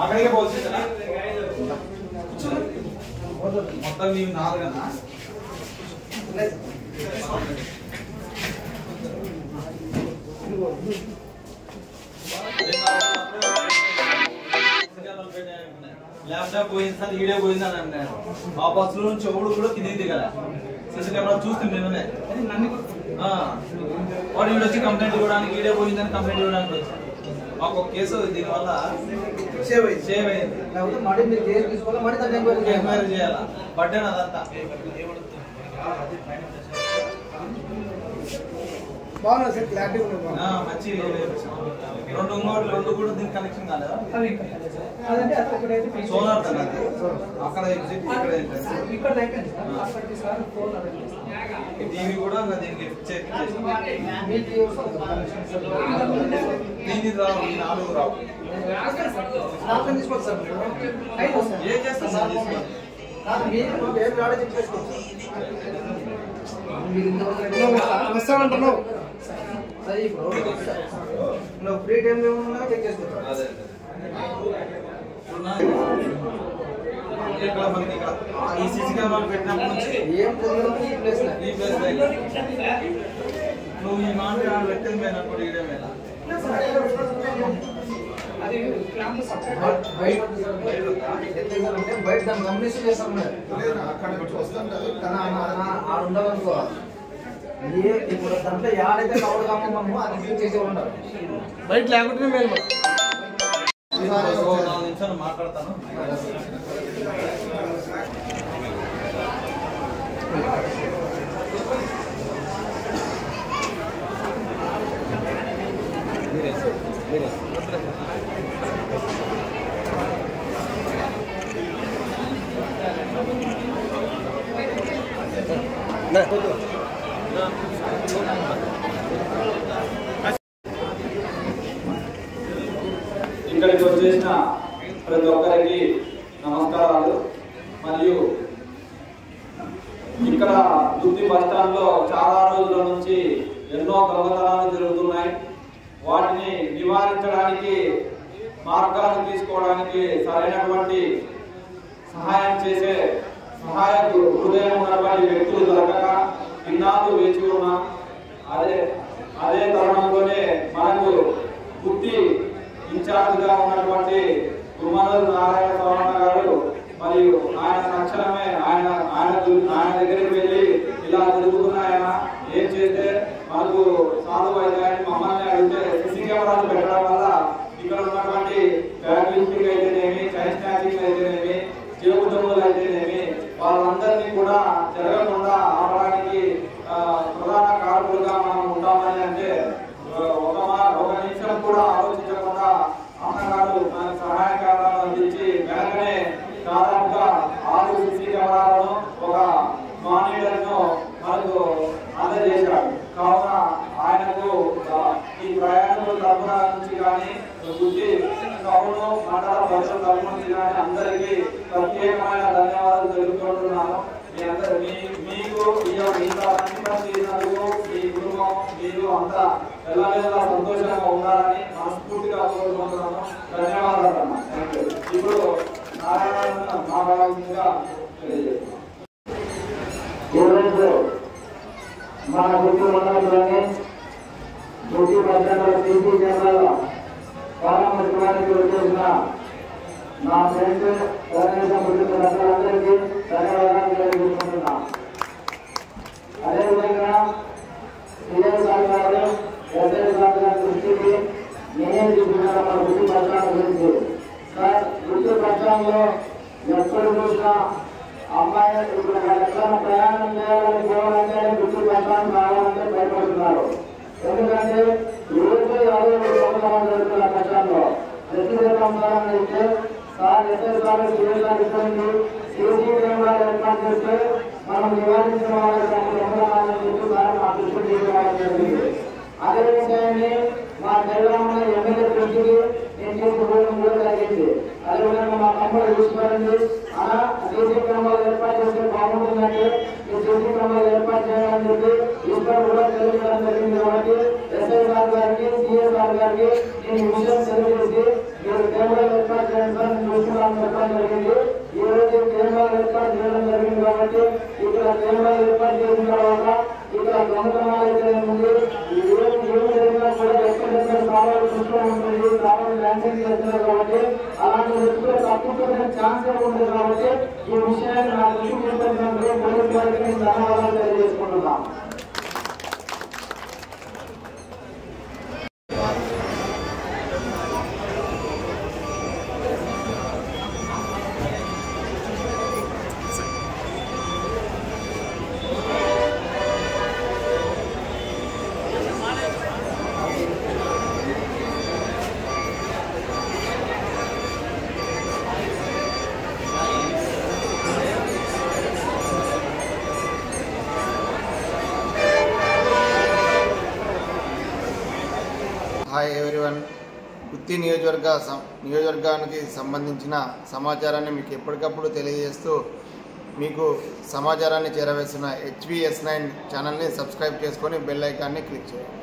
అక్కడికే పోల్చిందా మొత్తం నీవు 4 అన్నా ల్యాప్టాప్ పోయింది సార్ వీడియో పోయింది అని అన్నాడు. ఆ బస్సులో నుంచి చెవుడు కూడా కిందికి దిగల. సీసీ కెమెరా చూస్తుంది నిన్ననే వాడు వీడు వచ్చి కంప్లైంట్ ఇవ్వడానికి వీడియో పోయిందని కంప్లైంట్ ఇవ్వడానికి వచ్చాను. మాకు ఒక కేసు దీనివల్ల సేవ్ అయింది. ఎంక్వైరీ చేయాలా బర్త్డే అదంతా బాగున్నా సార్ క్లారిటీ మంచి 2 కూడా దీనికి కనెక్షన్ కాలేదా సోలార్ అక్కడ టీవీ కూడా దీనికి దీనికి రావు 4 రావు ఏం చేస్తారు సార్ వస్తామంటున్నావు నువ్వు ఫ్రీ టైం ఏమన్నా చెక్ చేసుకుంటావు. ఇక్కడ మనకి ఇక్కడ ఈ సీసీ కెమెరాలు పెట్టినప్పటి నుంచి ఏం ఈ ప్లేస్ నువ్వు ఈ మాట పెట్టింది మేము కూడా ఇదే మీద బయట దాన్ని గమనిస్తూ చేస్తాం ఉండవనుకో ఇప్పుడు దాంట్లో యాడైతే కవర్ కాకుండా అది క్లీన్ చేసే ఉంటారు బయట లేకుంటే మేము 4 నిమిషాలు మాట్లాడతాను. ఇక్కడికి వచ్చేసిన ప్రతి ఒక్కరికి నమస్కారాలు. మరియు ఇక్కడ దుద్ది బస్టాండ్ లో చాలా రోజుల నుంచి ఎన్నో దొంగతనాలు జరుగుతున్నాయి. వాటిని నివారించడానికి మార్గాలు తీసుకోవడానికి సరైనటువంటి సహాయం చేసే సహాయక హృదయం ఉన్నటువంటి వ్యక్తులు దొరకక ఇన్నాళ్ళు వేచి ఉన్నా. అదే తరుణంలోనే మనకు గుత్తి ఇన్ఛార్జిగా ఉన్నటువంటి గుమ్మనూరు నారాయణ స్వామి గారు మరియు ఆయన తక్షణమే ఆయన దగ్గరికి వెళ్ళి ఇలా జరుగుతున్నాయన ఏం చేస్తే మన వాళ్ళకు సాధువు అయితే కానీ మమ్మల్ని అడిగితే సీసీ కెమెరాలు పెట్టడం వల్ల ఇక్కడ ఉన్నటువంటి బ్యాగ్ లిఫ్టింగ్ అయితేనేమి, చైన్ స్నాచింగ్ అయితేనేమి, జేబు దొంగలు అయితేనేమి వాళ్ళందరినీ కూడా జరగకుండా ఆపడానికి ప్రధాన కారకులుగా మనం ఉంటామని అంటే ఒక నిమిషం కూడా ఆలోచించకుండా అన్నగారు మనకు సహాయకారాలు అందించి వెనకనే దాదాపుగా 6 సీసీ కెమెరాలను ఒక మానిటర్ను మనకు అందజేశాడు. కావున ఆయనకు ఈ ప్రయాణికుల తరఫున నుంచి కానీ గుడ్డి టౌన్ మండల ప్రజల తరఫున నుంచి కానీ అందరికీ ప్రత్యేకమైన ధన్యవాదాలు తెలుపుకుంటున్నాను. మీకు ఇంత మంచి పని చేసినందుకు మీ కుటుంబం మీరు అంతా ఎల్లవేళలా సంతోషంగా ఉండాలని మనస్ఫూర్తిగా కోరుకుంటున్నాను. ధన్యవాదాలు అన్న. ఇప్పుడు నారాయణ మాట్లాడాల్సిందిగా తెలియజేస్తున్నాను. ఈరోజు మన గుంటూరు మండలంలోని గుడ్డి పట్టణంలో సీసీ కెమెరాల ప్రారంభోత్సవానికి వచ్చేసిన నా ఫ్రెండ్ కనీసం అందరికీ ధన్యవాదాలు తెలియజేసుకుంటున్నా. అదేవిధంగా సిఎస్ గారు ఎస్ఐ గారి దృష్టికి నేనే తీసుకున్నాను మన గుడ్డి పట్టణం గురించి. సార్, గుడ్డి పట్టణంలో ఎక్కడ చూసినా అమ్మాయి ఇప్పుడు ఎక్కడైనా ప్రయాణం చేయాలని పోవాలంటే గుడ్డి పట్టణం రావాలంటే భయపడుతున్నారు. ఎందుకంటే రోజు 50 సంవత్సరాలు జరుగుతున్న పట్టణంలో వ్యక్తిగత అంశాలను అయితే సార్ ఎస్ఐ ఇబ్బంది సీసీ కెమెరాలు ఏర్పాటు చేస్తే మనం నివారించిన వాళ్ళని చెప్పి సార్ మా దృష్టి తీసుకోవడం జరిగింది. అదే విషయాన్ని మా తెలంగాణ ఎమ్మెల్యే దృష్టికి నేను తీసుకుపోవడం కూడా జరిగింది. అదేవిధంగా మా తమ్ముడు చూసుకోండి, సీసీ కెమెరాలు ఏర్పాటు చేస్తే బాగుంటుందంటే ఈ సీసీ కెమెరాలు ఏర్పాటు చేయాలని చెప్పి ఈశ్వర్ కూడా తెలియజేయడం జరిగింది. కాబట్టి ఎస్ఐ గారికి సిఎస్ గారికి నేను ఈ విషయం తెలియజేసి మీరు కెమెరాలు ఏర్పాటు చేయండి సార్ నేను చూస్తున్నాను చెప్పడం జరిగింది. ఈ రోజు కెమెరాలు ఏర్పాటు చేయడం జరిగింది. కాబట్టి ఇక్కడ కెమెరాలు ఏర్పాటు చేసిన తర్వాత ఇక్కడ దొంగతనాలు అయితే ఉంది. ఈ రోజు ఏమి జరిగినా కూడా ఎక్కడెక్కడ సామాన్లు చూస్తూ ఉంటుంది, సామాన్లు ల్యాండింగ్ చేస్తున్నారు. కాబట్టి అలాంటి వ్యక్తులు తప్పుకునే ఛాన్స్ ఉంది. కాబట్టి ఈ విషయాన్ని నా దృష్టి తీసుకున్నందుకు పోలీసు వారికి నేను ధన్యవాదాలు తెలియజేసుకుంటున్నాను. Hi everyone. గుత్తి నియోజకవర్గానికి సంబంధించిన సమాచారాన్ని మీకు ఎప్పటికప్పుడు తెలియజేస్తూ మీకు సమాచారాన్ని చేరవేస్తున్న HVS9 ఛానల్ని సబ్స్క్రైబ్ చేసుకొని బెల్ ఐకాన్ని క్లిక్ చేయండి.